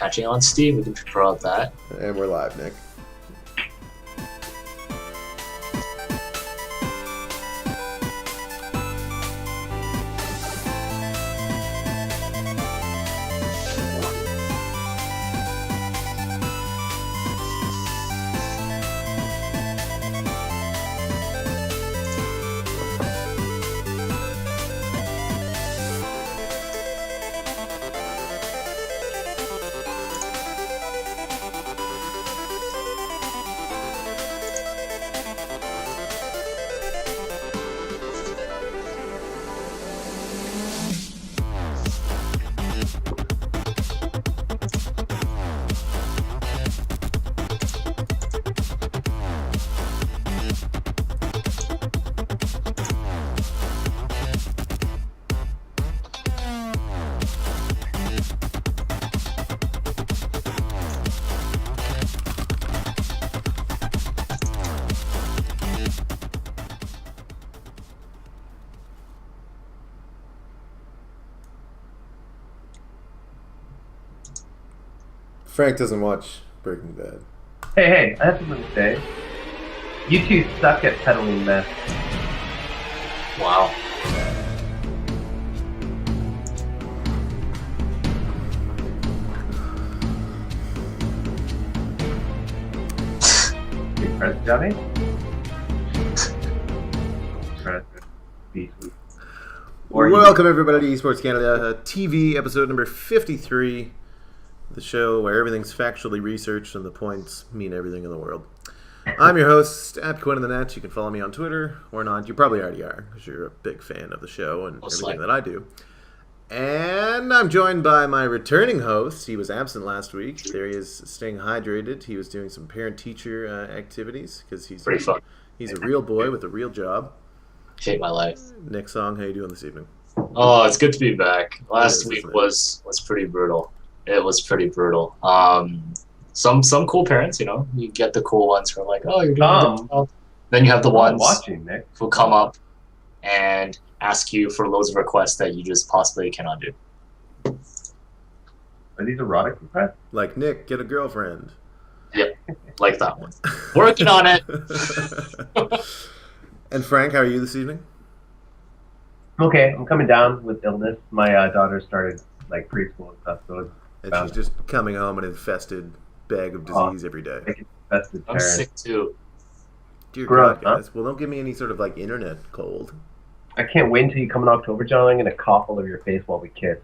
catching on Steam. We can promote that. And we're live, Nick. Frank doesn't watch Breaking Bad. Hey, I have something to say. You two suck at peddling meth. Wow. You press Johnny? Press it. Welcome everybody to Esports Canada TV episode number 53. The show where everything's factually researched and the points mean everything in the world. I'm your host, @QuinInTheNet. You can follow me on Twitter or not. You probably already are because you're a big fan of the show and everything that I do. And I'm joined by my returning host. He was absent last week. There he is, staying hydrated. He was doing some parent-teacher activities because he's Pretty fun. He's a real boy with a real job. Hate my life. Nick Song, how you doing this evening? Oh, it's good to be back. Last week was pretty brutal. It was pretty brutal. Some cool parents, you know, you get the cool ones who are like, "Oh, you're doing a good job." Then you have the ones watching, Nick, who come up and ask you for loads of requests that you just possibly cannot do. Are these erotic requests? Like, Nick, get a girlfriend. Yep, like that one. Working on it. And Frank, how are you this evening? Okay, I'm coming down with illness. My daughter started like preschool and stuff, so and she's just coming home an infested bag of disease every day. I'm sick too. Dear God, guys. Huh? Well, don't give me any sort of like internet cold. I can't wait until you come in October, John. I'm going to cough all over your face while we kiss.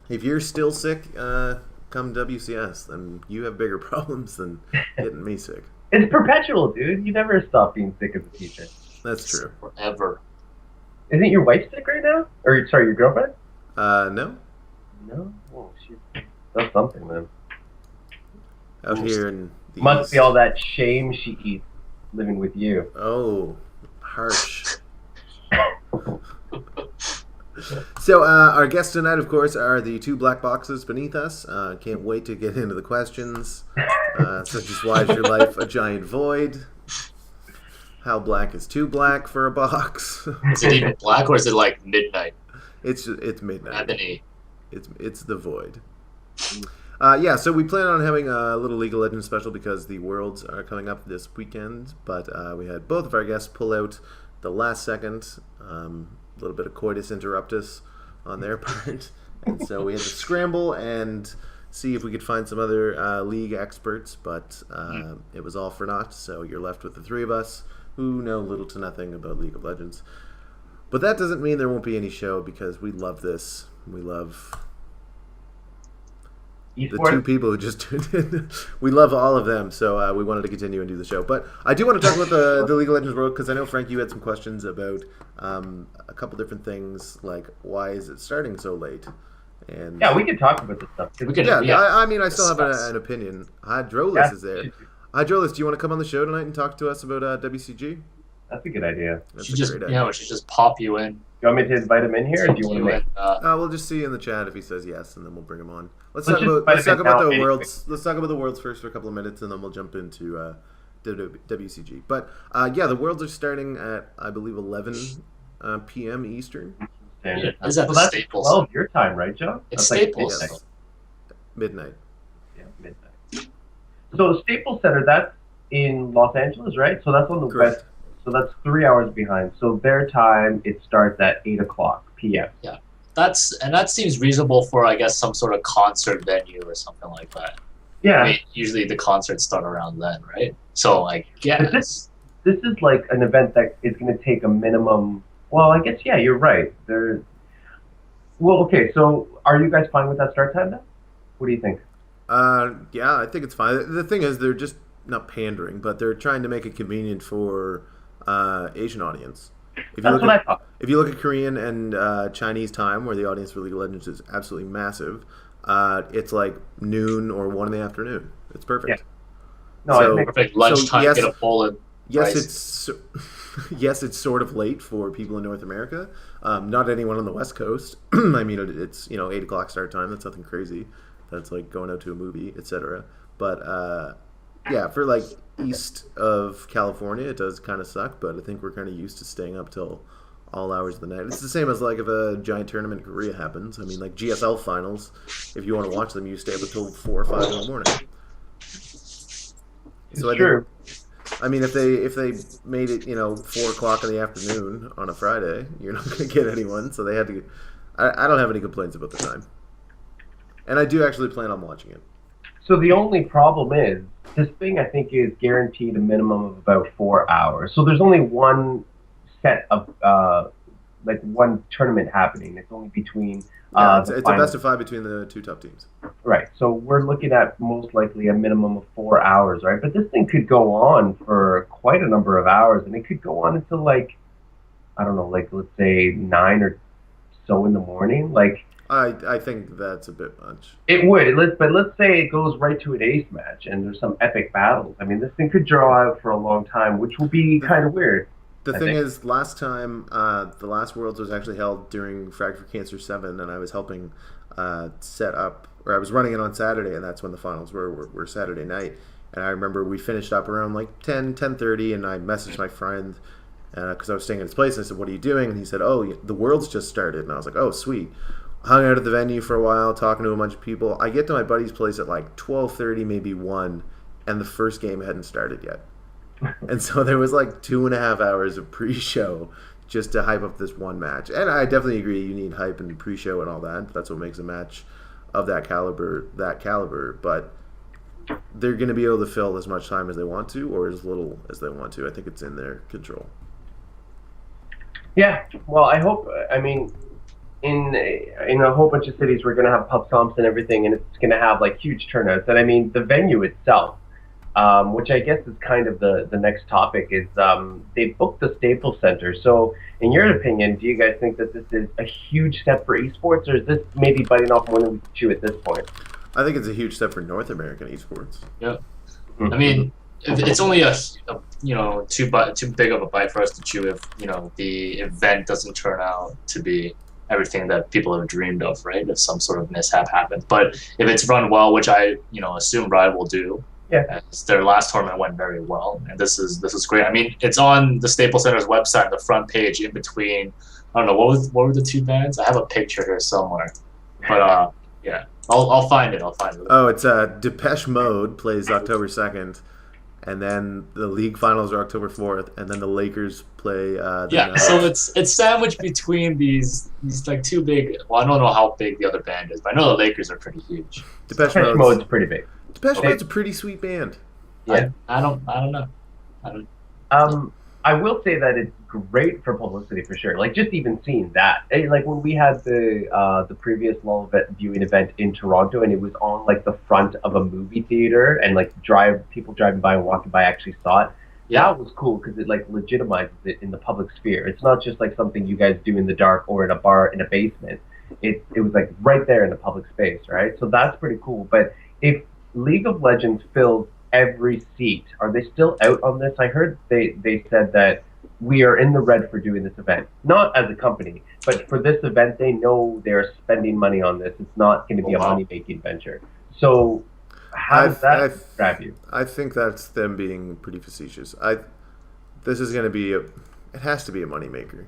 If you're still sick, come WCS. Then you have bigger problems than getting me sick. It's perpetual, dude. You never stop being sick as a teacher. That's true. Forever. Isn't your wife sick right now? Or, sorry, your girlfriend? No. No? Oh, she does something, then. Out here in the Must East. be all that shame she eats living with you. Oh, harsh. So, our guests tonight, of course, are the two black boxes beneath us. Can't wait to get into the questions, such as why is your life a giant void? How black is too black for a box? Is it even black or is it like midnight? It's midnight. Ebony. It's the void. Yeah, so we plan on having a little League of Legends special because the Worlds are coming up this weekend, but we had both of our guests pull out the last second, a little bit of coitus interruptus on their part, and so we had to scramble and see if we could find some other League experts, but it was all for naught, so you're left with the three of us who know little to nothing about League of Legends. But that doesn't mean there won't be any show because we love this. We love the two people who just tuned in. We love all of them, so we wanted to continue and do the show. But I do want to talk about the League of Legends world because I know, Frank, you had some questions about a couple different things, like why is it starting so late? And yeah, we can talk about this stuff. I mean, I still have an opinion. Hydrolus is there. Hydrolus, do you want to come on the show tonight and talk to us about WCG? That's a good idea. That's a great idea. We should just pop you in. You want me to invite him in here, or do you want to make? We'll just see in the chat if he says yes, and then we'll bring him on. Let's talk about the worlds. Let's talk about the worlds first for a couple of minutes, and then we'll jump into WCG. But the worlds are starting at, I believe, 11 p.m. Eastern. Is that the that's Staples? 12 your time, right, Joe? It's that's Staples. Like midnight. Yeah, midnight. So Staples Center, that's in Los Angeles, right? So that's on the Correct. west. So that's 3 hours behind. So their time, it starts at 8 o'clock p.m. Yeah, that seems reasonable for, I guess, some sort of concert venue or something like that. Yeah. I mean, usually the concerts start around then, right? So I guess this is like an event that is going to take a minimum. Well, I guess yeah, you're right. Well, okay. So are you guys fine with that start time then? What do you think? Yeah, I think it's fine. The thing is, they're just not pandering, but they're trying to make it convenient for Asian audience. That's what I thought. If you look at Korean and Chinese time, where the audience for League of Legends is absolutely massive, it's like noon or 1 in the afternoon. It's perfect. Yeah. No, So- I think perfect lunchtime. yes- Get a bowl of Yes, rice. yes, it's sort of late for people in North America. Not anyone on the West Coast. I mean, it's 8 o'clock start time. That's nothing crazy. That's like going out to a movie, etc. But yeah, for like east of California, it does kind of suck. But I think we're kind of used to staying up till all hours of the night. It's the same as like if a giant tournament in Korea happens. I mean, like GSL finals. If you want to watch them, you stay up until 4 or 5 in the morning. it's So true. I mean, if they made it, 4 o'clock in the afternoon on a Friday, you're not going to get anyone. So they had to. I don't have any complaints about the time, and I do actually plan on watching it. So the only problem is this thing I think is guaranteed a minimum of about 4 hours. So there's only one set of like one tournament happening. It's only between It's the a finals. best of 5 between the 2 top teams. Right. So we're looking at most likely a minimum of 4 hours, right? But this thing could go on for quite a number of hours, and it could go on until like I don't know, like let's say 9 or so in the morning. Like I think that's a bit much. it would. Let's say it goes right to an ace match, and there's some epic battles. I mean, this thing could draw out for a long time, which will be kind of weird. The I thing think. is, last time, the last Worlds was actually held during Frag for Cancer 7, and I was helping set up, or I was running it on Saturday, and that's when the finals were Saturday night. And I remember we finished up around like 10:30, and I messaged my friend, because I was staying at his place, and I said, "What are you doing?" And he said, "Oh, the Worlds just started." And I was like, "Oh, sweet." Hung out at the venue for a while, talking to a bunch of people. I get to my buddy's place at like 12:30, maybe 1, and the first game hadn't started yet. And so there was like 2.5 hours of pre-show just to hype up this one match. And I definitely agree, you need hype and pre-show and all that. That's what makes a match of that caliber. But they're going to be able to fill as much time as they want to, or as little as they want to. I think it's in their control. Yeah. Well, I hope. I mean, in a whole bunch of cities, we're going to have pub comps and everything, and it's going to have like huge turnouts. And I mean, the venue itself. Which I guess is kind of the next topic, is they booked the Staples Center. So, in your opinion, do you guys think that this is a huge step for esports, or is this maybe biting off more than we can chew at this point? I think it's a huge step for North American esports. Yeah, I mean, it's only a too big of a bite for us to chew if the event doesn't turn out to be everything that people have dreamed of, right? If some sort of mishap happens, but if it's run well, which I assume Riot will do. Yeah. As their last tournament went very well, and this is great. I mean, it's on the Staples Center's website, the front page, in between. I don't know what were the 2 bands. I have a picture here somewhere, but yeah, I'll find it. Oh, it's Depeche Mode plays October 2nd, and then the league finals are October 4th, and then the Lakers play. So it's sandwiched between these like 2 big. Well, I don't know how big the other band is, but I know the Lakers are pretty huge. Depeche Mode's pretty big. Depeche Mode's a pretty sweet band. Yeah. I don't know. I will say that it's great for publicity for sure. Like just even seeing that, like when we had the previous LOL viewing event in Toronto, and it was on like the front of a movie theater, and like people driving by and walking by actually saw it. Yeah. That was cool because it like legitimizes it in the public sphere. It's not just like something you guys do in the dark or in a bar in a basement. It was like right there in the public space, right? So that's pretty cool. But if League of Legends fills every seat, are they still out on this? I heard they said that we are in the red for doing this event. Not as a company, but for this event, they know they're spending money on this. It's not going to be a money-making venture. So how does that grab you? I think that's them being pretty facetious. This is going to be it has to be a moneymaker.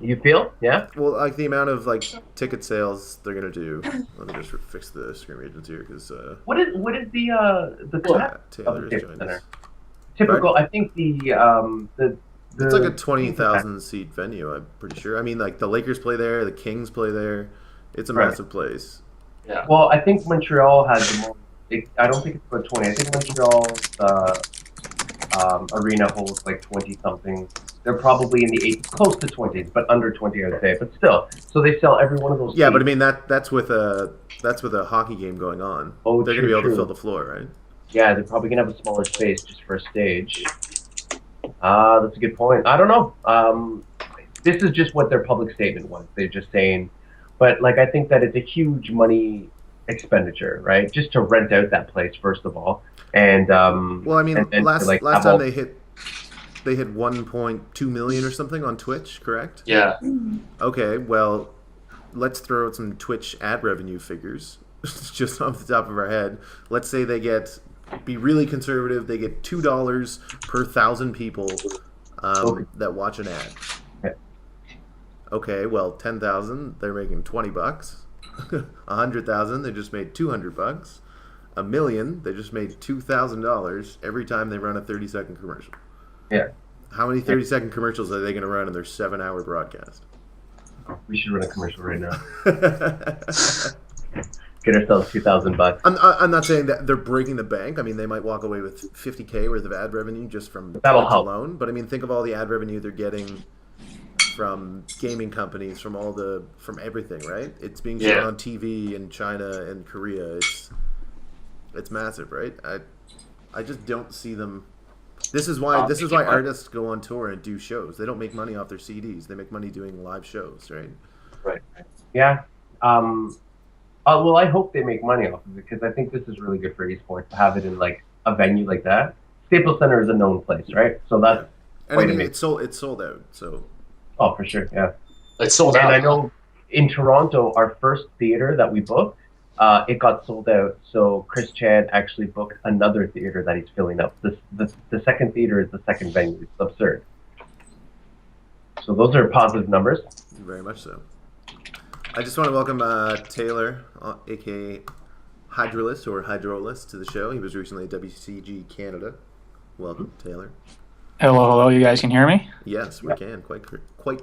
You feel? Yeah. Well, like the amount of like ticket sales they're gonna do. Let me just fix the screen regions here because What is the cost of Taylor the is Staples joined Center? us. Typical. I think the It's like a 20,000 seat venue. I'm pretty sure. I mean, like the Lakers play there, the Kings play there. It's a massive place. Yeah. Well, I think Montreal has the most. I don't think it's about 20. I think Montreal's arena holds like 20 something. They're probably in the close to 20s, but under 20, I would say. But still, so they sell every one of those. Yeah, but I mean that's with a hockey game going on. Oh, they're true, gonna be able true. to fill the floor, right? Yeah, they're probably gonna have a smaller space just for a stage. That's a good point. I don't know. This is just what their public statement was. They're just saying, but like I think that it's a huge money expenditure, right? Just to rent out that place first of all, and well, I mean, and last like time they hit 1.2 million or something on Twitch, correct? Yeah. Okay, well, let's throw out some Twitch ad revenue figures just off the top of our head. Let's say be really conservative, they get $2 per 1,000 people that watch an ad. Okay, well, 10,000, they're making $20. 100,000, they just made $200. A million, they just made $2,000 every time they run a 30-second commercial. Yeah. How many 30-second commercials are they going to run in their 7-hour broadcast? We should run a commercial right now. Get ourselves $2,000. I'm not saying that they're breaking the bank. I mean, they might walk away with $50K worth of ad revenue just from That'll help alone. But I mean, think of all the ad revenue they're getting from gaming companies, from everything, right? It's being shown on TV in China and Korea. It's massive, right? I just don't see them. This is why artists go on tour and do shows. They don't make money off their CDs. They make money doing live shows, right? Right. Yeah. Well, I hope they make money off of it because I think this is really good for esports to have it in like a venue like that. Staples Center is a known place, right? So that's and I mean, it's sold out. So. Oh, for sure, yeah. It's sold out. And I know in Toronto, our first theater that we booked, it got sold out. So Chris Chan actually booked another theater that he's filling up. The second theater is the second venue. It's absurd. So those are positive numbers. Very much so. I just want to welcome Taylor, aka Hydrolist or Hydrolist, to the show. He was recently at WCG Canada. Welcome, Taylor. Hello. You guys can hear me? Yes, we can quite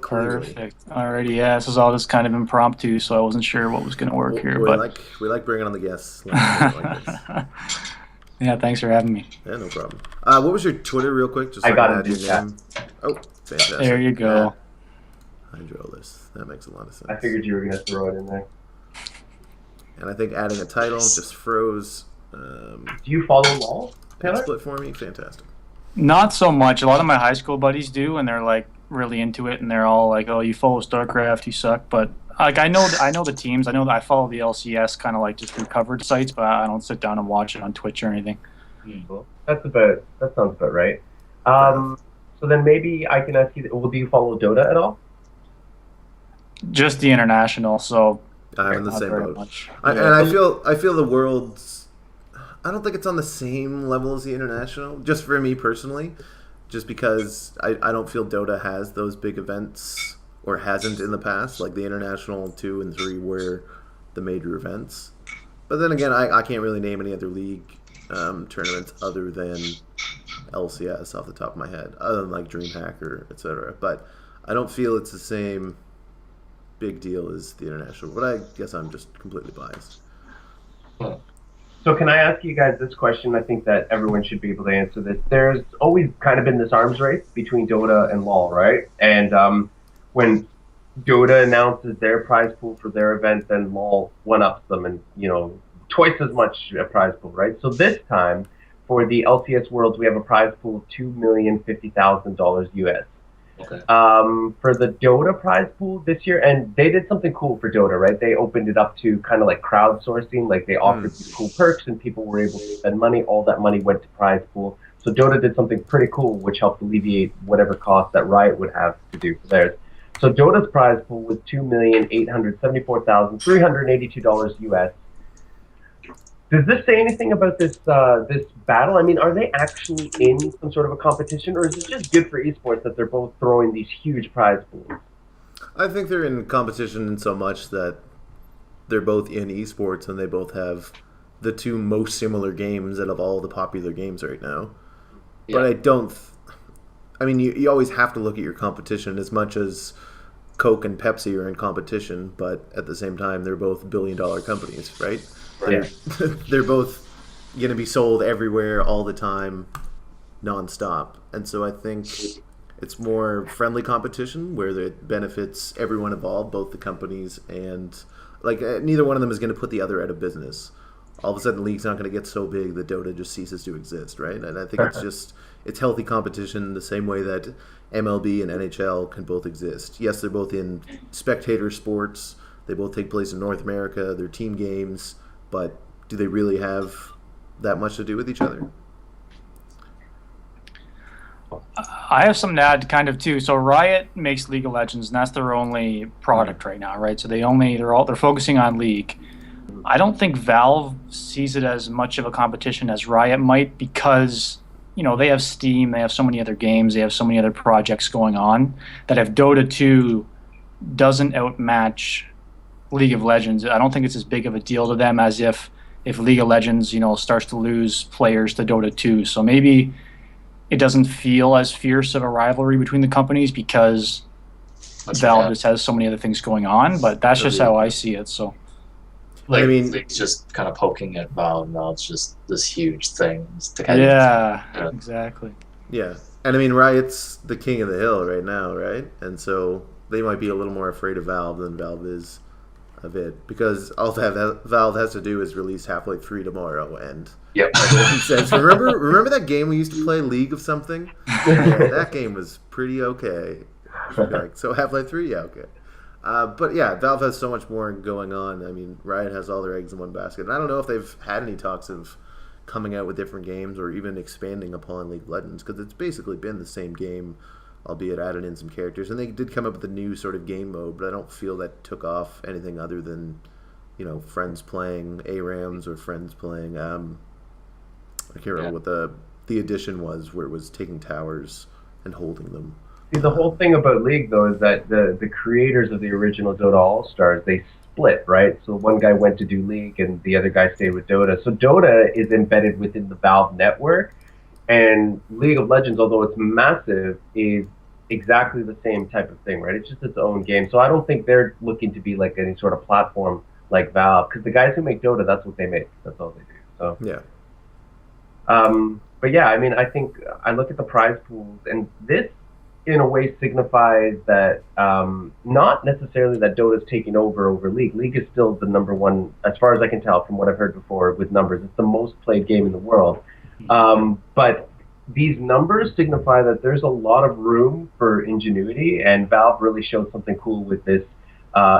clearly. Perfect. Alrighty, yeah. This is all just kind of impromptu, so I wasn't sure what was going to work here. We like bringing on the guests. Like this. Yeah, thanks for having me. Yeah, no problem. What was your Twitter, real quick? Just so I got add it. your name. Oh, fantastic. There you go. Hydrolist. That makes a lot of sense. I figured you were going to throw it in there. And I think adding a title just froze. Do you follow LOL, Taylor? Split for me? Fantastic. Not so much. A lot of my high school buddies do, and they're like really into it, and they're all like, "Oh, you follow StarCraft, you suck." But like, I know the teams. I know that I follow the LCS kind of like just through coverage sites, but I don't sit down and watch it on Twitch or anything. Well, that sounds about right. So then maybe I can ask you, do you follow Dota at all? Just the international, so I'm in the same boat. And I feel the world's. I don't think it's on the same level as the international. Just for me personally, just because I don't feel Dota has those big events or hasn't in the past. Like the international 2 and 3 were the major events. But then again, I can't really name any other league tournaments other than LCS off the top of my head, other than like DreamHack or etc. But I don't feel it's the same big deal as the international, but I guess I'm just completely biased. So can I ask you guys this question? I think that everyone should be able to answer this. There's always kind of been this arms race between Dota and LoL, right? And when Dota announces their prize pool for their event, then LoL one-ups them and, twice as much a prize pool, right? So this time, for the LCS Worlds, we have a prize pool of $2,050,000 US. Okay. For the Dota prize pool this year, and they did something cool for Dota, right? They opened it up to kind of like crowdsourcing, like they offered these cool perks and people were able to spend money. All that money went to prize pool. So Dota did something pretty cool, which helped alleviate whatever cost that Riot would have to do for theirs. So Dota's prize pool was $2,874,382 US. Does this say anything about this this battle? I mean, are they actually in some sort of a competition, or is it just good for esports that they're both throwing these huge prize pools? I think they're in competition in so much that they're both in esports and they both have the two most similar games out of all the popular games right now. Yeah. But I don't. I mean, you always have to look at your competition as much as Coke and Pepsi are in competition, but at the same time, they're both billion-dollar companies, right? Right. They're both going to be sold everywhere all the time, nonstop. And so I think it's more friendly competition where it benefits everyone involved, both the companies and neither one of them is going to put the other out of business. All of a sudden, the league's not going to get so big that Dota just ceases to exist, right? And I think it's healthy competition the same way that MLB and NHL can both exist. Yes, they're both in spectator sports. They both take place in North America. They're team games, but do they really have that much to do with each other? I have something to add kind of too. So Riot makes League of Legends, and that's their only product right now, right? So they're focusing on League. I don't think Valve sees it as much of a competition as Riot might because, they have Steam, they have so many other games, they have so many other projects going on that if Dota 2 doesn't outmatch League of Legends, I don't think it's as big of a deal to them as if League of Legends, starts to lose players to Dota 2. So maybe it doesn't feel as fierce of a rivalry between the companies because Valve just has so many other things going on, but that's just how I see it. So, League's just kind of poking at Valve. Now it's just this huge thing. Exactly. Yeah, and Riot's the king of the hill right now, right? And so they might be a little more afraid of Valve than Valve is of it, because all Valve has to do is release Half-Life 3 tomorrow, and everyone says, remember that game we used to play, League of something? Yeah, that game was pretty okay. So Half-Life 3, yeah, okay. But yeah, Valve has so much more going on. Riot has all their eggs in one basket, and I don't know if they've had any talks of coming out with different games or even expanding upon League of Legends, because it's basically been the same game, albeit added in some characters. And they did come up with a new sort of game mode, but I don't feel that took off anything other than, friends playing ARAMs or friends playing, I can't remember what the addition was, where it was taking towers and holding them. See, the whole thing about League, though, is that the creators of the original Dota All-Stars, they split, right? So one guy went to do League and the other guy stayed with Dota. So Dota is embedded within the Valve network, and League of Legends, although it's massive, is exactly the same type of thing, right? It's just its own game. So I don't think they're looking to be like any sort of platform like Valve, because the guys who make Dota, that's what they make. That's all they do. So yeah. But yeah, I think I look at the prize pools, and this in a way signifies that not necessarily that Dota's taking over League. League is still the number one, as far as I can tell from what I've heard before with numbers. It's the most played game in the world. But these numbers signify that there's a lot of room for ingenuity, and Valve really showed something cool with this.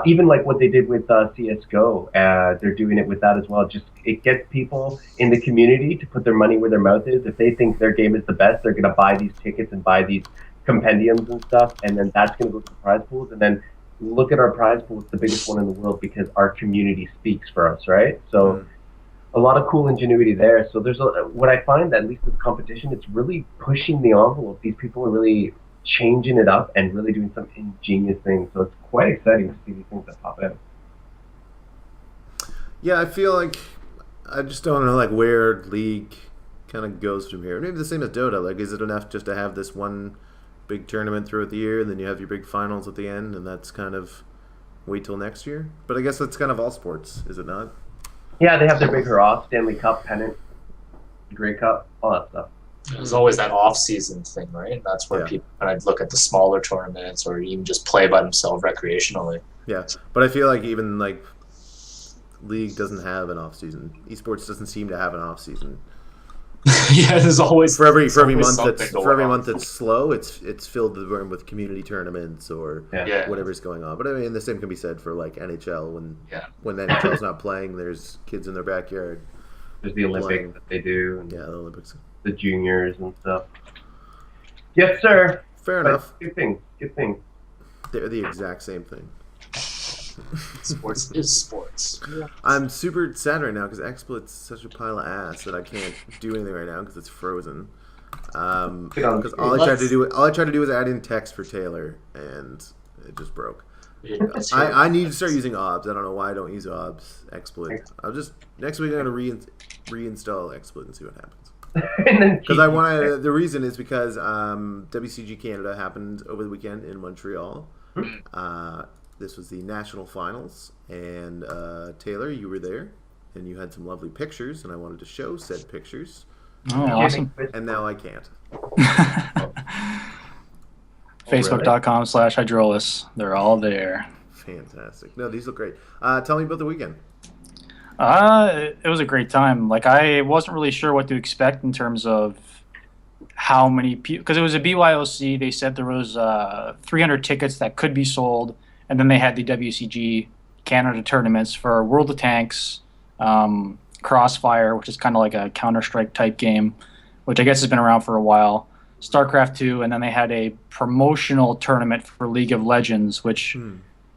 Even like what they did with CSGO, they're doing it with that as well. Just it gets people in the community to put their money where their mouth is. If they think their game is the best, they're going to buy these tickets and buy these compendiums and stuff, and then that's going to go to the prize pools. And then look at our prize pool; it's the biggest one in the world because our community speaks for us, right? So a lot of cool ingenuity there. So there's what I find that at least with competition, it's really pushing the envelope. These people are really changing it up and really doing some ingenious things. So it's quite exciting to see these things that pop out. Yeah, I feel like I just don't know where League kind of goes from here. Maybe the same as Dota. Is it enough just to have this one big tournament throughout the year, and then you have your big finals at the end, and that's kind of wait till next year? But I guess that's kind of all sports, is it not? Yeah, they have their big hurrah, Stanley Cup, pennant, Grey Cup, all that stuff. There's always that off-season thing, right? And that's where people kind of look at the smaller tournaments or even just play by themselves recreationally. Yeah, but I feel like even League doesn't have an off-season. Esports doesn't seem to have an off-season. Yeah, there's always for every month that's slow, it's filled the room with community tournaments or whatever's going on. But the same can be said for NHL when the NHL's not playing. There's kids in their backyard. There's the Olympics that they do. And the Olympics, the juniors and stuff. Yes, sir. Fair enough. Good thing. They're the exact same thing. Sports is sports. Yeah. I'm super sad right now because XSplit's such a pile of ass that I can't do anything right now because it's frozen. Because all I tried to do was add in text for Taylor, and it just broke. I need to start using OBS. I don't know why I don't use OBS exploit. I'll just next week I'm gonna reinstall exploit and see what happens. Because I want the reason is because WCG Canada happened over the weekend in Montreal. This was the national finals, and Taylor, you were there, and you had some lovely pictures, and I wanted to show said pictures. Oh, awesome! And now I can't. Facebook.com/Hydrolus. They're all there. Fantastic. No, these look great. Tell me about the weekend. It was a great time. Like, I wasn't really sure what to expect in terms of how many people, because it was a BYOC. They said there was 300 tickets that could be sold, and then they had the WCG Canada tournaments for World of Tanks, Crossfire, which is kind of like a Counter-Strike type game, which I guess has been around for a while, StarCraft 2, and then they had a promotional tournament for League of Legends, which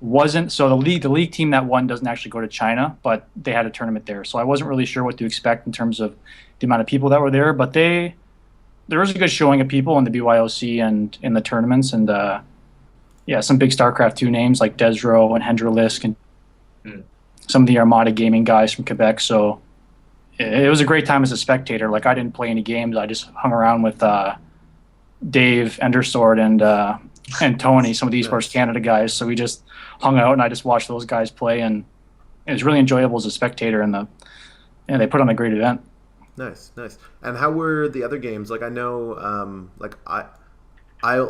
wasn't, so the league team that won doesn't actually go to China, but they had a tournament there. So I wasn't really sure what to expect in terms of the amount of people that were there, but there was a good showing of people in the BYOC and in the tournaments, and yeah, some big StarCraft 2 names like Desro and Hendra Lisk and some of the Armada Gaming guys from Quebec. So it was a great time as a spectator. Like, I didn't play any games. I just hung around with Dave Endersword and Tony, some of the eSports Canada guys. So we just hung out, and I just watched those guys play, and it was really enjoyable as a spectator. And they put on a great event. Nice. And how were the other games? Like, I know,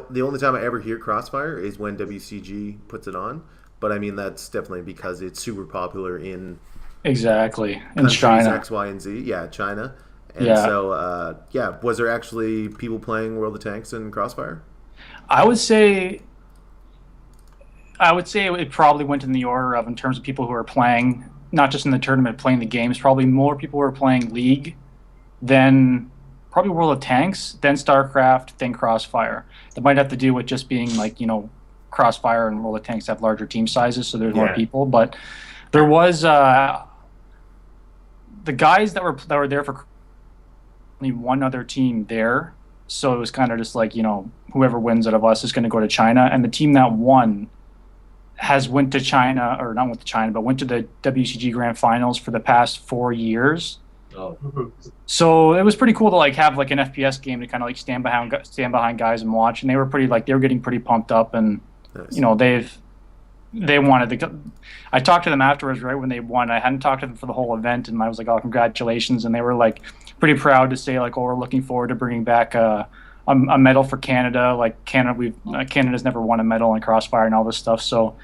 the only time I ever hear Crossfire is when WCG puts it on. But I mean, that's definitely because it's super popular in in China, X, Y, and Z. Yeah, China. And so, was there actually people playing World of Tanks and Crossfire? I would say it probably went in the order of, in terms of people who are playing, not just in the tournament, playing the games. Probably more people were playing League than probably World of Tanks, then StarCraft, then Crossfire. That might have to do with just being like, Crossfire and World of Tanks have larger team sizes, so there's more people. But there was the guys that were there for only one other team there. So it was kind of just like, whoever wins out of us is going to go to China. And the team that won went to China, or not went to China, but went to the WCG Grand Finals for the past 4 years. Oh. So it was pretty cool to have an FPS game to kind of stand behind guys and watch. And they were they were getting pretty pumped up, and nice. They wanted to. I talked to them afterwards, right when they won. I hadn't talked to them for the whole event, and I was like, "Oh, congratulations!" And they were pretty proud to say, "Oh, we're looking forward to bringing back a medal for Canada. Canada's never won a medal in Crossfire and all this stuff." So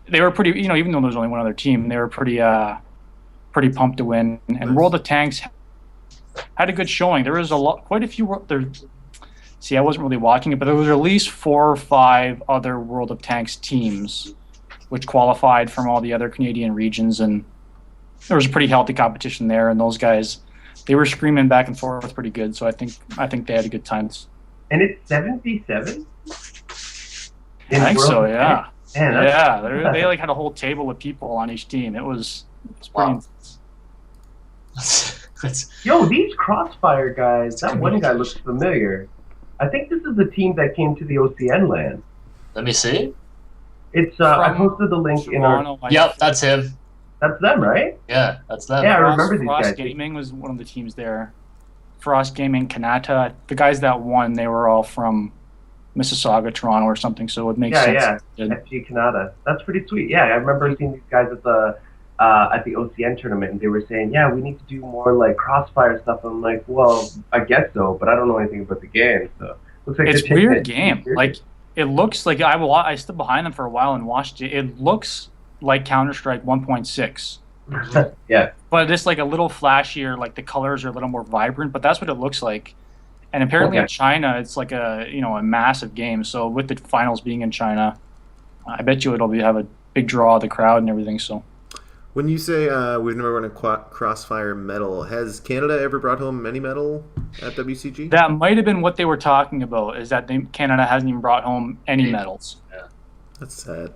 they were pretty, even though there was only one other team, they were pretty pumped to win. And nice. World of Tanks had a good showing. There was quite a few there. See, I wasn't really watching it, but there was at least 4 or 5 other World of Tanks teams which qualified from all the other Canadian regions, and there was a pretty healthy competition there. And those guys, they were screaming back and forth pretty good. So I think they had a good time. And it's 7v7. I think so. Yeah. Man, they had a whole table of people on each team. It was pretty. Wow. Yo, these Crossfire guys. That one guy looks familiar. I think this is the team that came to the OCN land. Let me see. It's I posted the link in our. Yep, that's him. That's them, right? Yeah, that's them. Yeah, I remember these guys. Frost Gaming was one of the teams there. Frost Gaming, Kanata. The guys that won, they were all from Mississauga, Toronto, or something. So it makes sense. Yeah, FG Kanata. That's pretty sweet. Yeah, I remember seeing these guys at the OCN tournament, and they were saying, "Yeah, we need to do more Crossfire stuff." I'm like, "Well, I guess so, but I don't know anything about the game." So looks like it's a weird game. It looks like I stood behind them for a while and watched it. It looks like Counter-Strike 1.6. Yeah. But it's a little flashier, the colors are a little more vibrant, but that's what it looks like. And apparently in China, it's a massive game. So with the finals being in China, I bet you it'll have a big draw of the crowd and everything. So when you say we've never won a Crossfire medal, has Canada ever brought home any medal at WCG? That might have been what they were talking about, is that Canada hasn't even brought home any medals. Yeah. That's sad.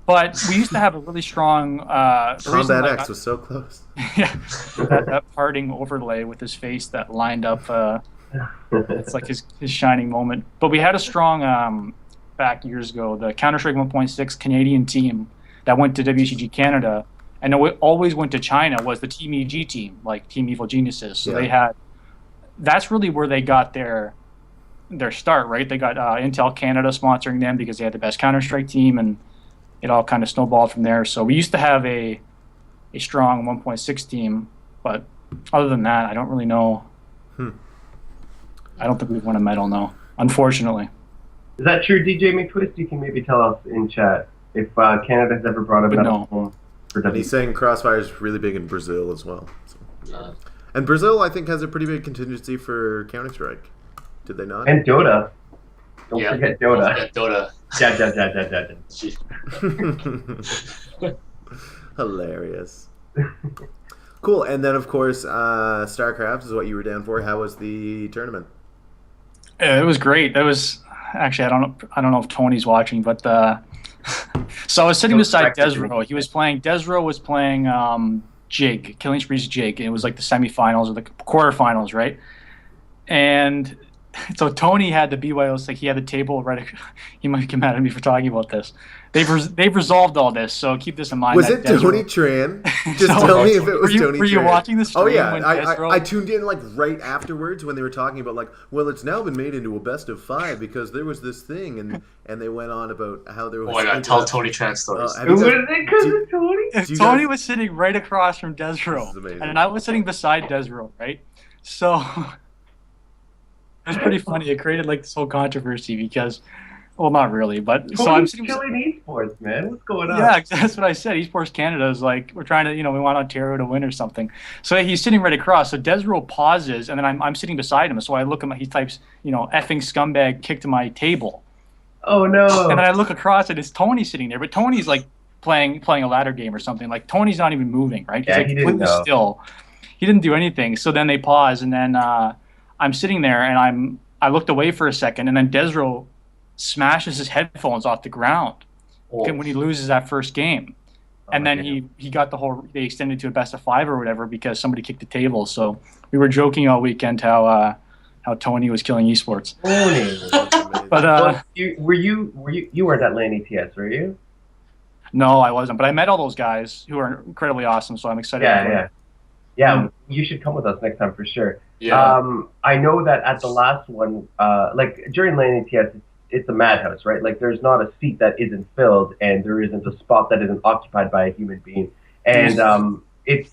But we used to have a really strong... Combat X was so close. Yeah, that parting overlay with his face that lined up. It's like his shining moment. But we had a strong back years ago, the Counter-Strike 1.6 Canadian team that went to WCG Canada and it always went to China was the Team EG team, like Team Evil Geniuses. So they had, that's really where they got their start, right? They got Intel Canada sponsoring them because they had the best Counter-Strike team, and it all kind of snowballed from there. So we used to have a strong 1.6 team, but other than that, I don't really know. I don't think we've won a medal, no, unfortunately. Is that true, DJ McTwist? You can maybe tell us in chat if Canada has ever brought a medal home for And he's saying Crossfire is really big in Brazil as well. So. And Brazil, I think, has a pretty big contingency for Counter-Strike. Did they not? And Dota. Don't forget Dota. Don't forget Dota. Hilarious. Cool. And then, of course, StarCraft is what you were down for. How was the tournament? It was great. It was actually, I don't know if Tony's watching, but so I was sitting beside Desro. Desro was playing Jig, Killing Spree's Jig. It was like the semifinals or the quarterfinals, right? And so Tony had the BYOs, like he had the table right. He might get mad at me for talking about this. They've resolved all this, so keep this in mind. Was it Tony Tran? Just tell me if it was Tony Tran. Were you watching the stream? Oh yeah, I tuned in like right afterwards when they were talking about like, well, it's now been made into a best of 5 because there was this thing, and they went on about how there was. Oh my god, tell Tony Tran stories. Tony was sitting right across from Desro, and I was sitting beside Desro, right? So it was pretty funny. It created like this whole controversy because. Well, not really, but so I'm killing esports, man. What's going on? Yeah, that's what I said. Esports Canada is like we're trying to, we want Ontario to win or something. So he's sitting right across. So Desro pauses, and then I'm sitting beside him. So I look at him. He types, effing scumbag, kick to my table. Oh no! And then I look across, and it's Tony sitting there. But Tony's like playing a ladder game or something. Like Tony's not even moving, right? He's like he didn't know. Still. He didn't do anything. So then they pause, and then I'm sitting there, and I looked away for a second, and then Desro smashes his headphones off the ground when he loses that first game. And then he got they extended to a best of 5 or whatever because somebody kicked the table. So we were joking all weekend how Tony was killing esports. But you weren't at LAN ETS, were you? No, I wasn't. But I met all those guys who are incredibly awesome. So I'm excited. Yeah, you should come with us next time for sure. Yeah. I know that at the last one, like during LAN ETS, it's a madhouse, right? Like there's not a seat that isn't filled, and there isn't a spot that isn't occupied by a human being. And it's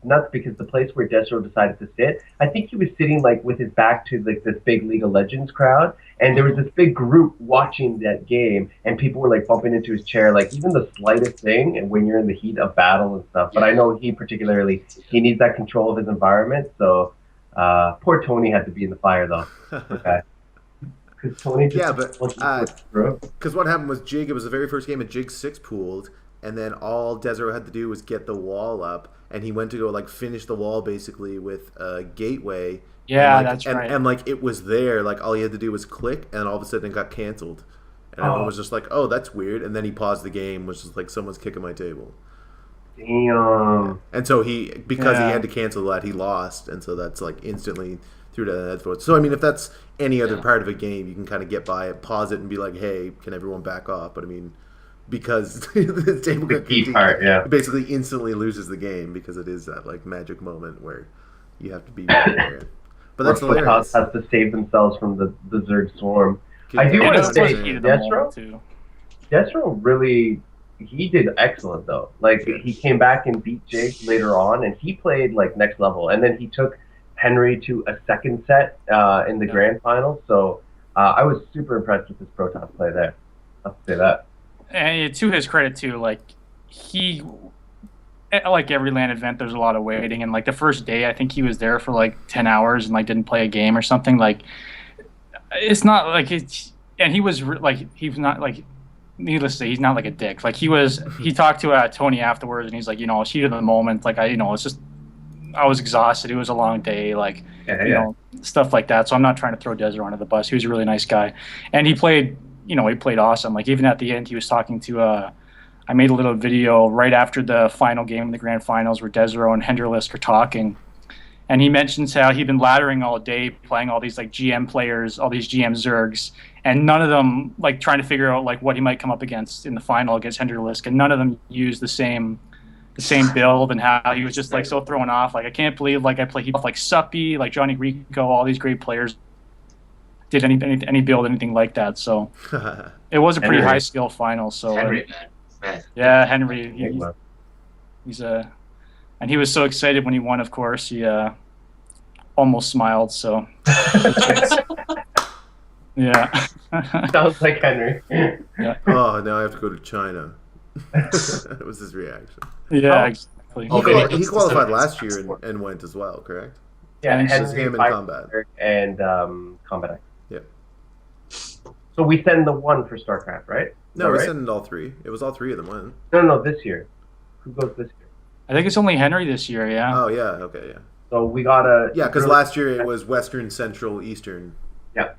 nuts because the place where Desro decided to sit, I think he was sitting like with his back to like this big League of Legends crowd, and there was this big group watching that game, and people were like bumping into his chair, like even the slightest thing, and when you're in the heat of battle and stuff. But I know he needs that control of his environment. So poor Tony had to be in the fire though. Okay. Because what happened was Jig, it was the very first game, and Jig 6 pooled, and then all Desro had to do was get the wall up, and he went to go like finish the wall basically with a gateway. Yeah, and, that's right. And like it was there, like all he had to do was click, and all of a sudden it got canceled. And everyone was just like, oh, that's weird. And then he paused the game, which is like someone's kicking my table. Damn. And so because he had to cancel that, he lost, and so that's like instantly through to the headphones. So I mean, if that's any other part of a game, you can kind of get by it, pause it, and be like, "Hey, can everyone back off?" But I mean, because the table basically instantly loses the game because it is that like magic moment where you have to be prepared. But that's hilarious. Has to save themselves from the Zerg swarm. I do want to say, Destro really, he did excellent though. Like he came back and beat Jake later on, and he played like next level, and then he took Henry to a second set in the grand final. So I was super impressed with his Protoss play there. I'll say that. And to his credit too, like he, like every LAN event, there's a lot of waiting. And like the first day, I think he was there for like 10 hours and like didn't play a game or something. Like it's not like it's, and he was like, he's not like, needless to say, he's not like a dick. Like he talked to Tony afterwards, and he's like, it's heat of the moment. Like it's just, I was exhausted. It was a long day, like stuff like that. So I'm not trying to throw Desert under the bus. He was a really nice guy, and he played awesome. Like even at the end, he was talking to. I made a little video right after the final game in the grand finals where Desero and Henderlisk are talking, And he mentions how he'd been laddering all day, playing all these like GM players, all these GM Zergs, and none of them like trying to figure out like what he might come up against in the final against Hendry Lisk, and none of them used the same build, and how he was just like so thrown off. Like I can't believe like he like Suppy, like Johnny Rico, all these great players did any build anything like that. So it was a pretty high skill final. So Henry, man. yeah, Henry, he's a. And he was so excited when he won, of course. He almost smiled, so... yeah. Sounds like Henry. Yeah. Oh, now I have to go to China. That was his reaction. Yeah, exactly. He qualified last year and went as well, correct? Yeah, and Henry, him in combat. And Combat X. Yeah. So we send the one for StarCraft, right? No, we sent all three. It was all three of them went. No, this year. Who goes this year? I think it's only Henry this year, yeah. Oh, yeah, okay, yeah. So we got a... Yeah, because last year it was Western, Central, Eastern. Yeah.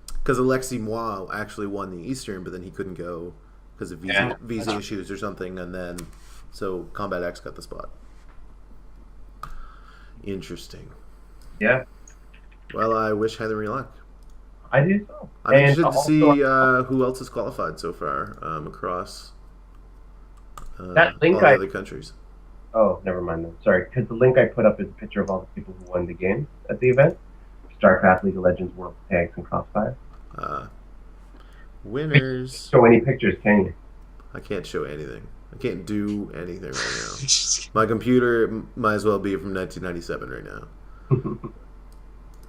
Because Alexi Moi actually won the Eastern, but then he couldn't go because of visa issues or something, and then... So Combat X got the spot. Interesting. Yeah. Well, I wish Henry luck. I do so. I'm interested to see who else has qualified so far across that link all the other countries. Oh, never mind then. Sorry, because the link I put up is a picture of all the people who won the game at the event. StarCraft, League of Legends, World of Tanks, and Crossfire. Winners. Show any pictures, can you? I can't show anything. I can't do anything right now. My computer might as well be from 1997 right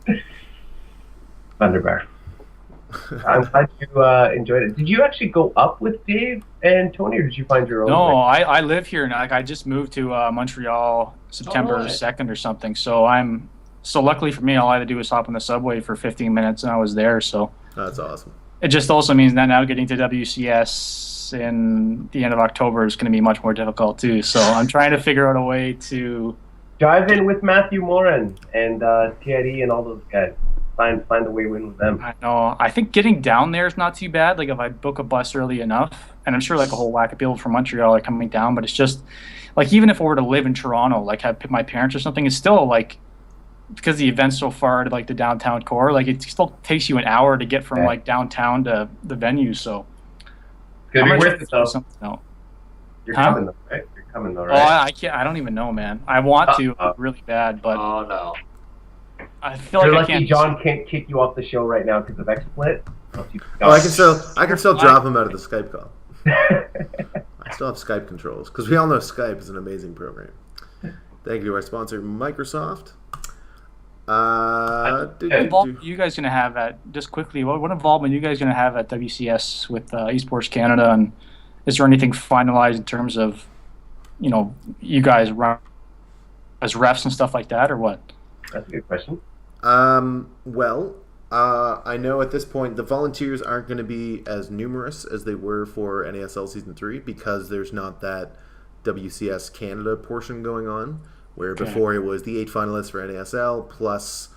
now. Thunderbar. I'm glad you enjoyed it. Did you actually go up with Dave and Tony, or did you find your own? No, I live here, and I just moved to Montreal September 2nd or something. So luckily for me, all I had to do was hop on the subway for 15 minutes, and I was there. So that's awesome. It just also means that now getting to WCS in the end of October is going to be much more difficult too. So I'm trying to figure out a way to dive in with Matthew Morin and Thierry and all those guys. Find a way to win with them. I know. I think getting down there is not too bad. Like if I book a bus early enough, and I'm sure like a whole whack of people from Montreal are coming down, but it's just like even if I were to live in Toronto, like have my parents or something, it's still like because the event's so far to like the downtown core, like it still takes you an hour to get from like downtown to the venue. So it's gonna be worth it though. You're coming though, right? You're coming though, right? Oh, I can't. I don't even know, man. I want to really bad, but oh no. I feel like I can't. John can't kick you off the show right now because of XSplit. Oh, I can still drop him out of the Skype call. I still have Skype controls because we all know Skype is an amazing program. Thank you to our sponsor, Microsoft. What involvement are you guys going to have at, just quickly, what involvement are you guys going to have at WCS with eSports Canada, and is there anything finalized in terms of, you guys run as refs and stuff like that, or what? That's a good question. I know at this point the volunteers aren't going to be as numerous as they were for NASL Season 3 because there's not that WCS Canada portion going on, where before it was the 8 finalists for NASL plus,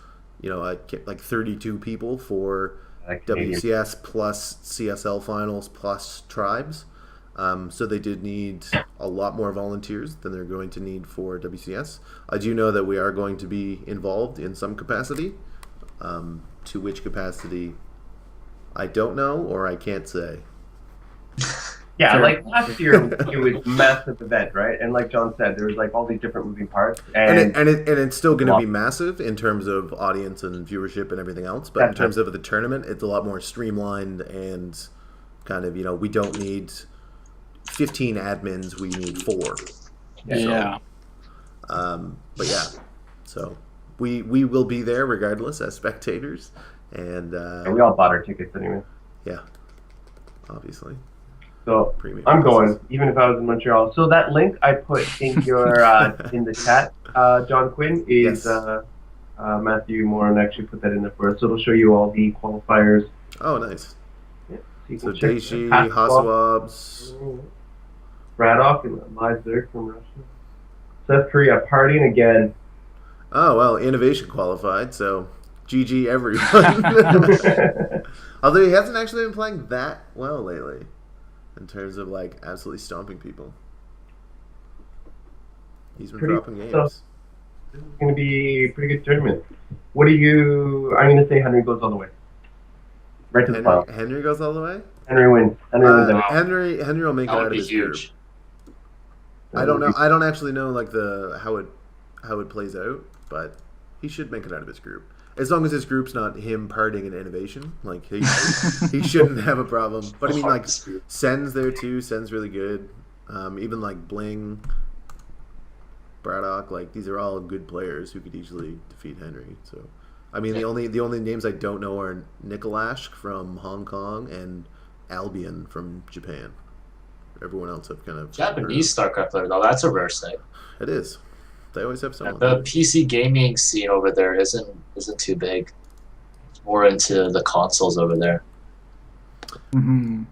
like 32 people for WCS plus CSL finals plus tribes. So they did need a lot more volunteers than they're going to need for WCS. I do know that we are going to be involved in some capacity. To which capacity, I don't know or I can't say. Yeah, like last year it was a massive event, right? And like John said, there was like all these different moving parts. And it's still going to be massive in terms of audience and viewership and everything else. But in terms of the tournament, it's a lot more streamlined and kind of, we don't need 15 admins, we need 4. Yeah. But yeah, so we will be there regardless as spectators, and we all bought our tickets anyway. Yeah, obviously. So premium I'm prices. going, even if I was in Montreal. So that link I put in your in the chat, John Quinn, is Matthew Morin actually put that in there for us. So it'll show you all the qualifiers. Oh, nice. Yeah, so Daishi, Haswabs, Braddock, and live there from Russia. South Korea partying again. Oh, well, Innovation qualified, so GG everyone. Although he hasn't actually been playing that well lately in terms of, like, absolutely stomping people. He's been dropping games. This is going to be a pretty good tournament. What do you? I'm going to say Henry goes all the way. Right to the final. Henry goes all the way. Henry wins. Henry wins. Henry will make it out of his group. I don't know. I don't actually know like how it plays out, but he should make it out of his group. As long as his group's not him partying in innovation, like he shouldn't have a problem. But I mean, like Sen's there too. Sen's really good. Even like Bling, Braddock, like these are all good players who could easily defeat Henry. So, I mean, the only names I don't know are Nikolashk from Hong Kong and Albion from Japan. Everyone else I've kind of Japanese StarCraft player though. That's a rare sight. It is. They always have someone. The PC gaming scene over there isn't too big. It's more into the consoles over there. Mm-hmm.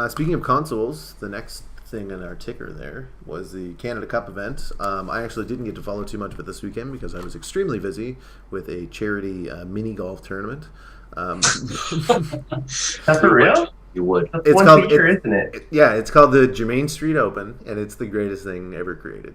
Speaking of consoles, the next thing on our ticker there was the Canada Cup event. I actually didn't get to follow too much of it this weekend because I was extremely busy with a charity mini golf tournament. That's for real? You would. That's one feature, isn't it? Yeah, it's called the Germain Street Open, and it's the greatest thing ever created.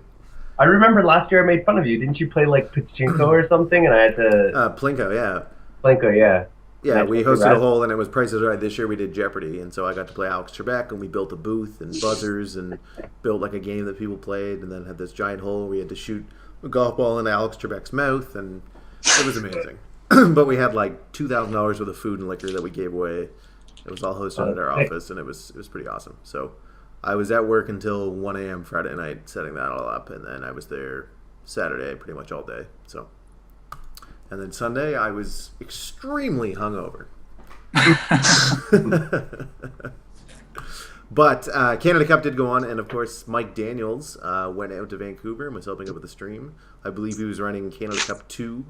I remember last year I made fun of you. Didn't you play like Pachinko or something? And I had to. Plinko, yeah. Plinko, yeah. Yeah, we hosted a hole, and it was Price is Right. This year we did Jeopardy, and so I got to play Alex Trebek, and we built a booth and buzzers, and built like a game that people played, and then had this giant hole. We had to shoot a golf ball into Alex Trebek's mouth, and it was amazing. But we had like $2,000 worth of food and liquor that we gave away. It was all hosted at our office, and it was pretty awesome. So I was at work until 1 a.m. Friday night setting that all up, and then I was there Saturday pretty much all day. So, and then Sunday I was extremely hungover. But Canada Cup did go on, and of course Mike Daniels went out to Vancouver and was helping out with the stream. I believe he was running Canada Cup 2,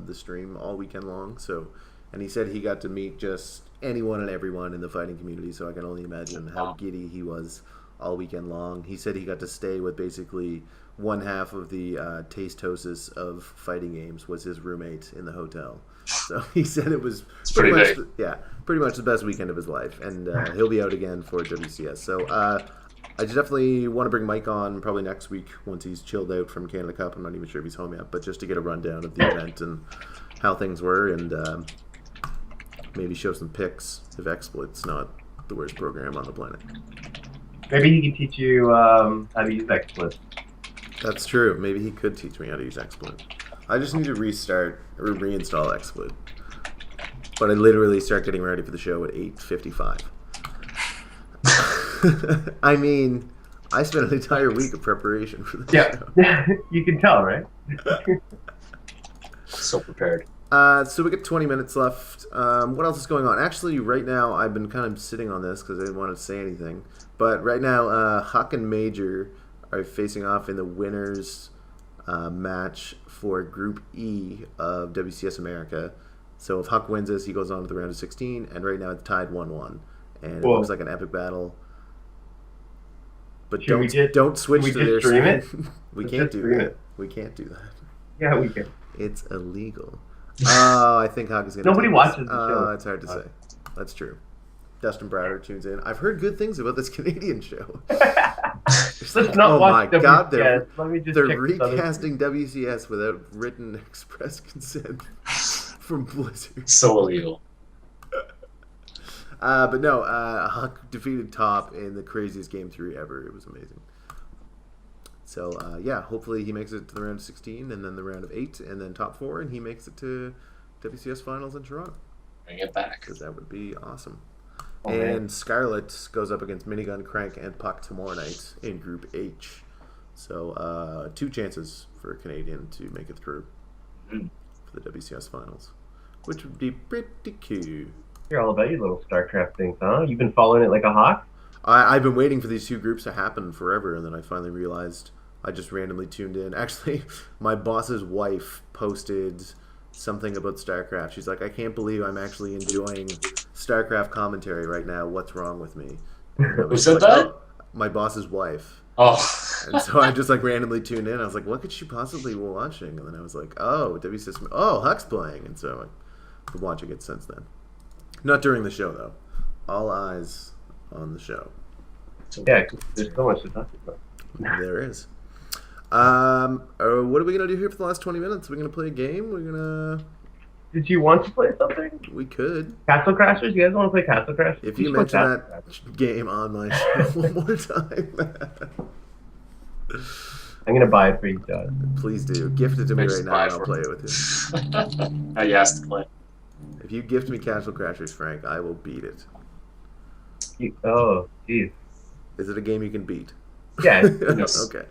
the stream, all weekend long. So, and he said he got to meet just anyone and everyone in the fighting community, so I can only imagine how giddy he was all weekend long. He said he got to stay with basically one half of the Taste-Hostess of fighting games was his roommate in the hotel. So he said it was pretty much the best weekend of his life, and he'll be out again for WCS. So I definitely want to bring Mike on probably next week once he's chilled out from Canada Cup. I'm not even sure if he's home yet, but just to get a rundown of the event and how things were, and maybe show some pics if Exploit's not the worst program on the planet. Maybe he can teach you how to use Exploit. That's true. Maybe he could teach me how to use Exploit. I just need to restart or reinstall Exploit. But I literally start getting ready for the show at 8:55. I mean, I spent an entire week of preparation for this show. Yeah, you can tell, right? So prepared. So we got 20 minutes left. What else is going on? Actually, right now, I've been kind of sitting on this because I didn't want to say anything. But right now, Huck and Major are facing off in the winners match for Group E of WCS America. So if Huck wins this, he goes on to the round of 16. And right now, it's tied 1-1. And it looks like an epic battle. But don't switch to their stream. We can't do that. We can't do that. Yeah, we can. It's illegal. Oh, I think Huck is going to. Nobody watches the show. It's hard to say. That's true. Dustin Browder tunes in. I've heard good things about this Canadian show. Let's not watch WCS. God, they're check recasting WCS without written express consent from Blizzard. So illegal. But no, Huck defeated Top in the craziest Game 3 ever. It was amazing. So, yeah, hopefully he makes it to the round of 16 and then the round of 8 and then top 4, and he makes it to WCS Finals in Toronto. Bring it back. Because that would be awesome. Oh, and man. Scarlet goes up against Minigun, Crank, and Puck tomorrow night in Group H. So, 2 chances for a Canadian to make it through for the WCS Finals, which would be pretty cool. You're all about your little StarCraft things, huh? You've been following it like a hawk? I've been waiting for these 2 groups to happen forever, and then I finally realized I just randomly tuned in. Actually, my boss's wife posted something about StarCraft. She's like, I can't believe I'm actually enjoying StarCraft commentary right now. What's wrong with me? Who said that? Oh, my boss's wife. Oh. And so I just like randomly tuned in. I was like, what could she possibly be watching? And then I was like, oh, WCS. Oh, Huck's playing. And so I've been watching it since then. Not during the show, though. All eyes on the show. Yeah, there's so much to talk about. There is. What are we gonna do here for the last 20 minutes? We're gonna play a game. Did you want to play something? We could. Castle Crashers? You guys want to play Castle Crashers? If you mention that game on my show one more time. I'm gonna buy it for you, John. Please do. Gift it to me right now and I'll play it with you. How you asked to play. If you gift me Castle Crashers, Frank, I will beat it. Oh, jeez. Is it a game you can beat? Yeah. Yes. Okay.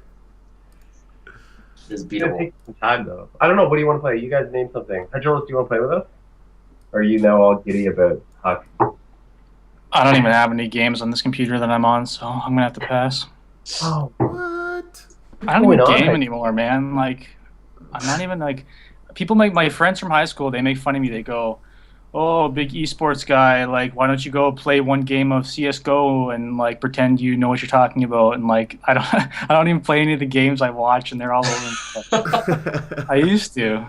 It's It's gonna beatable. take some time, though. I don't know. What do you want to play? You guys name something. Hydrolis, do you want to play with us? Or are you now all giddy about Huck? I don't even have any games on this computer that I'm on, so I'm gonna have to pass. Oh, What? I don't even going on? game anymore, man. Like, I'm not even like. People make my friends from high school. They make fun of me. They go, "Oh, big esports guy. Like, why don't you go play one game of CS:GO and like pretend you know what you're talking about?" And like, I don't, I don't even play any of the games I watch, and they're all over. I used to.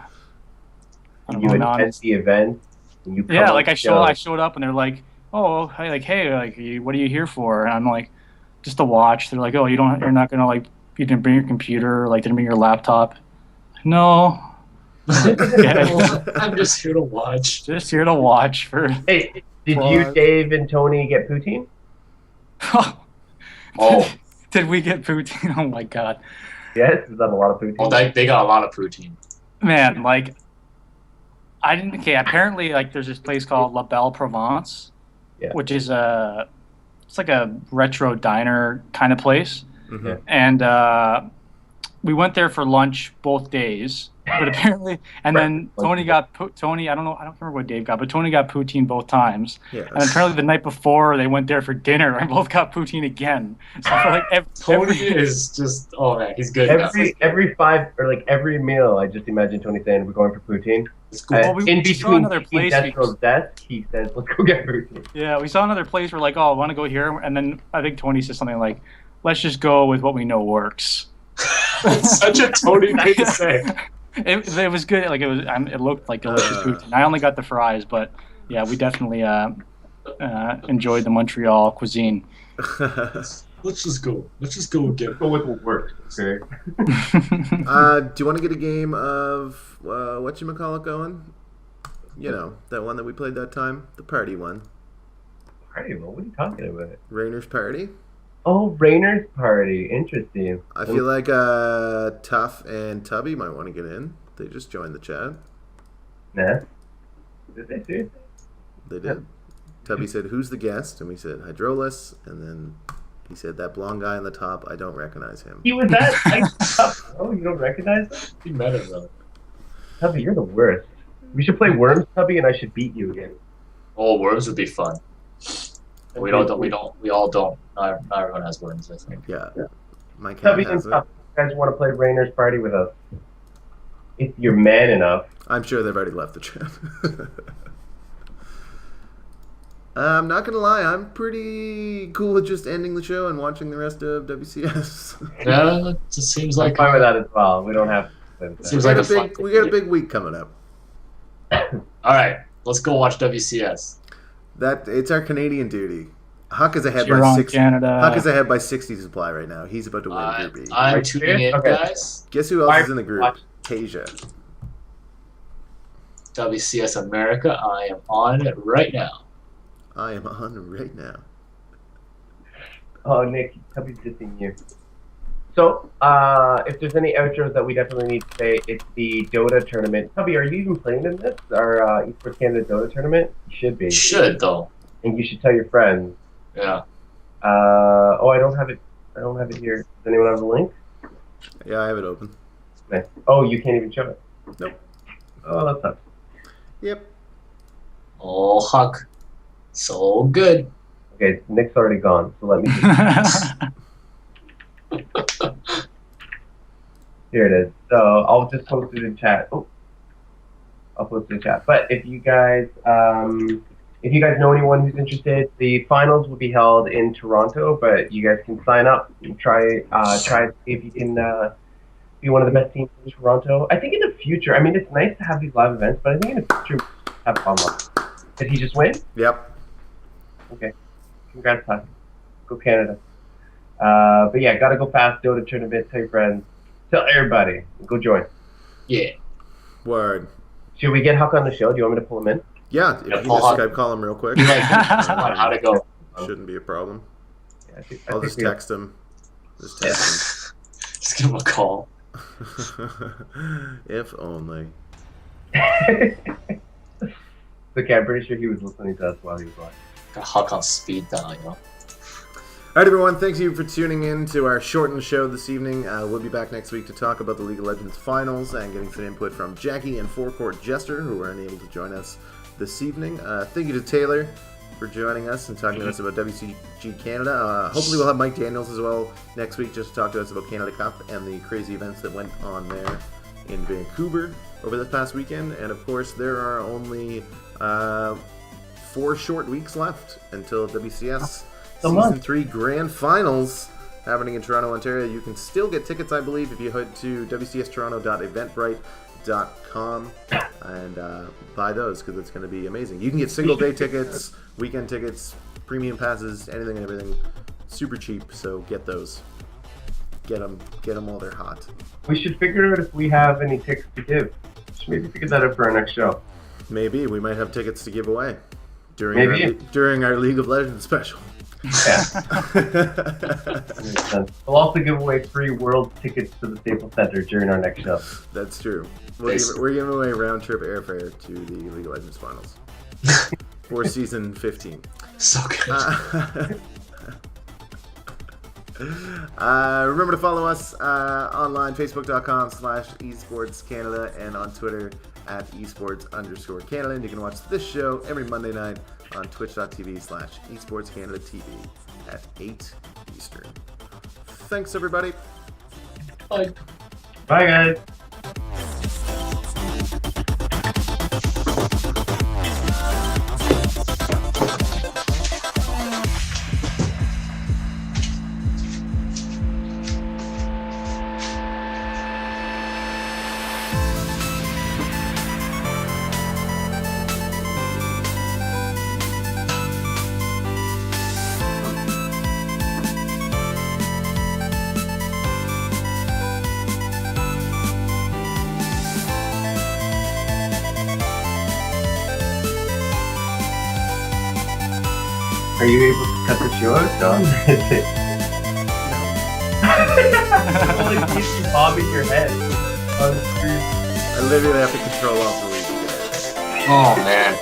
I don't you know, attend honest. the event. And you Yeah, come like on I the show. showed up, and they're like, "Oh, hey, what are you here for?" And I'm like, "Just to watch." They're like, "Oh, you're not gonna like, you didn't bring your computer, like, didn't bring your laptop." No, I'm just here to watch. just here to watch for. Hey, did Well, you, Dave, and Tony get poutine? Oh. Did we get poutine? Oh my god, Yes, is that a lot of poutine? Well, they got a lot of poutine. man! Like, I didn't. Okay, apparently, like, there's this place called La Belle Provence, Yeah. which is it's like a retro diner kind of place. Mhm. And we went there for lunch both days, but apparently, and then Tony got Tony. I don't remember what Dave got, but Tony got poutine both times. Yeah. And apparently, the night before they went there for dinner, and both got poutine again. So for like Tony is just, oh man, he's good now. every meal, I just imagine Tony saying, "We're going for poutine." It's cool. Well, we In saw between another Deacon place Destro's desk, he says, "Let's go get poutine." Yeah, we saw another place. We're like, oh, I want to go here, and then I think Tony said something like, "Let's just go with what we know works." That's such a Tony thing to say. It was good. Like it looked like delicious poutine. I only got the fries, but yeah, we definitely enjoyed the Montreal cuisine. Let's just go. Let's just go again. Go with what works. Okay. Do you want to get a game of whatchamacallit going? You know, that one that we played that time? The party one. Party? What are you talking about? Rainer's Party? Oh, Rainer's Party. Interesting. I feel like Tuff and Tubby might want to get in. They just joined the chat. Nah. Did they seriously? They did. Tubby said, "Who's the guest?" And we said, "Hydrolis." And then he said, "That blonde guy on the top, I don't recognize him." He was that. Oh, you don't recognize him? You met him though. Tubby, you're the worst. We should play Worms, Tubby, and I should beat you again. Oh, worms would be fun. We all don't. Not everyone has worms, I think. Yeah. My cat Tubby and has it. Tuff, you guys want to play Rainer's Party with us? If you're man enough. I'm sure they've already left the chat. I'm not going to lie. I'm pretty cool with just ending the show and watching the rest of WCS. Yeah, it just seems I'm like fine with that as well. We don't have to. Seems we like got a fun we got a big week coming up. all right. Let's go watch WCS. It's our Canadian duty. Huck is ahead Cheer by on 60. Canada. Huck is ahead by 60 supply right now. He's about to win Group E. I'm Right, tuning in, okay. guys. Guess who else is in the group? Watch. Tasia. WCS America. I am on it right now. I am on right now. Oh, Nick, Tubby's dissing you. So, if there's any outros that we definitely need to say, it's the Dota tournament. Tubby, are you even playing in this? Our eSports Canada Dota tournament? You should be. Should though. And you should tell your friends. Yeah. Oh, I don't have it. I don't have it here. Does anyone have the link? Yeah, I have it open. Nice. Oh, you can't even show it. Nope. Oh, that sucks. Yep. Oh, Huck. So good. Okay, Nick's already gone, so let me just... Here it is. So I'll just post it in chat. Oh, I'll post it in chat. But if you guys know anyone who's interested, the finals will be held in Toronto. But you guys can sign up and try to see if you can be one of the best teams in Toronto. I think in the future, I mean, it's nice to have these live events, but I think in the future, we have fun. Did he just win? Yep. Okay. Congrats, Todd. Go Canada. But yeah, gotta go fast. Dota tournament. Tell your friends. Tell everybody. Go join. Yeah. Word. Should we get Huck on the show? Do you want me to pull him in? Yeah, if you can pull just Huck. Skype call him real quick. Be like, on how to go. Shouldn't be a problem. Yeah, I'll just text him. Just text Just give him a call. him. If only. Okay, I'm pretty sure he was listening to us while he was live. Got Huck on speed dial, you know. All right, everyone. Thank you for tuning in to our shortened show this evening. We'll be back next week to talk about the League of Legends finals and getting some input from Jackie and Forecourt Jester, who were unable to join us this evening. Thank you to Taylor for joining us and talking to us about WCG Canada. Hopefully we'll have Mike Daniels as well next week just to talk to us about Canada Cup and the crazy events that went on there in Vancouver over this past weekend. And of course, there are only 4 short weeks left until WCS Season 3 Grand Finals happening in Toronto, Ontario. You can still get tickets, I believe, if you head to wcstoronto.eventbrite.com and buy those, because it's going to be amazing. You can get single-day tickets, weekend tickets, premium passes, anything and everything. Super cheap, so get those. Get them while they're hot. We should figure out if we have any tickets to give. Should maybe figure that out for our next show. Maybe. We might have tickets to give away during our League of Legends special. Yeah. We'll also give away free world tickets to the Staples Center during our next show. That's true. We're giving away round-trip airfare to the League of Legends finals for season 15. So good. Remember to follow us online, facebook.com/eSportsCanada, and on Twitter at eSports_Canada. And you can watch this show every Monday night on twitch.tv/eSportsCanadaTV at 8 Eastern. Thanks, everybody. Bye. Bye, guys. Are you able to cut the show out, John? Only keeps you bobbing your head on the screen. I literally have to control off the lead. Oh, man.